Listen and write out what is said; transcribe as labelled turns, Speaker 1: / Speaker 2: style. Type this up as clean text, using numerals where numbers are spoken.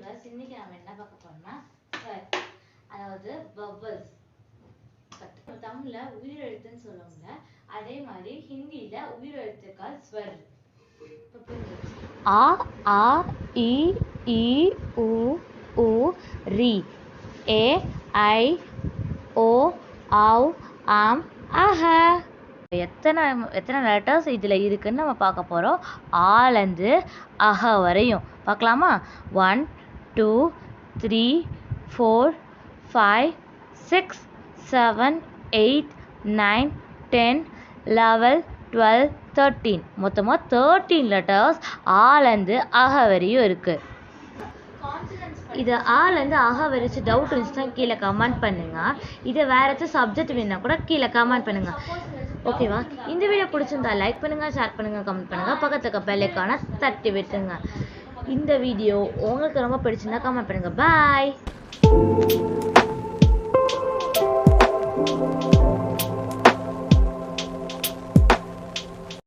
Speaker 1: Viewers, இன்னைக்கு நம்ம என்ன பார்க்க போறோம்னா ஸ்வர், அதாவது பபிள்ஸ். தமிழ்ல உயிரெழுத்துன்னு சொல்லுவாங்க, அதே மாதிரி ஹிந்தியில உயிரெழுத்துக்கள் ஸ்வர்.
Speaker 2: आ आ ई ई उ ऊ री ए ஐ ஓ ஆவ் ஆம் ஆஹ. எத்தனை எத்தனை லெட்டர்ஸ் இதில் இருக்குன்னு நம்ம பார்க்க போகிறோம். ஆலேருந்து அஹ வரையும் பார்க்கலாமா? 1 2 3 4 5 6 7 8 9 10 11 12 13 மொத்தமாக 13 லெட்டர்ஸ் ஆலேருந்து அஹ வரையும் இருக்குது. இது ஆலேருந்து அஹ வரைச்சு டவுட் இருந்துச்சுன்னா கீழே கமெண்ட் பண்ணுங்கள். இதை வேறு ஏதாச்சும் சப்ஜெக்ட் வேணுன்னா கூட கீழே கமெண்ட் பண்ணுங்கள். ஓகேவா? இந்த வீடியோ பிடிச்சிருந்தா லைக் பண்ணுங்கள், ஷேர் பண்ணுங்கள், கமெண்ட் பண்ணுங்கள், பக்கத்துக்கு பெல் ஐகானை தட்டி விட்டுருங்க. இந்த வீடியோ உங்களுக்கு ரொம்ப பிடிச்சிருந்தா கமெண்ட் பண்ணுங்கள். பாய்.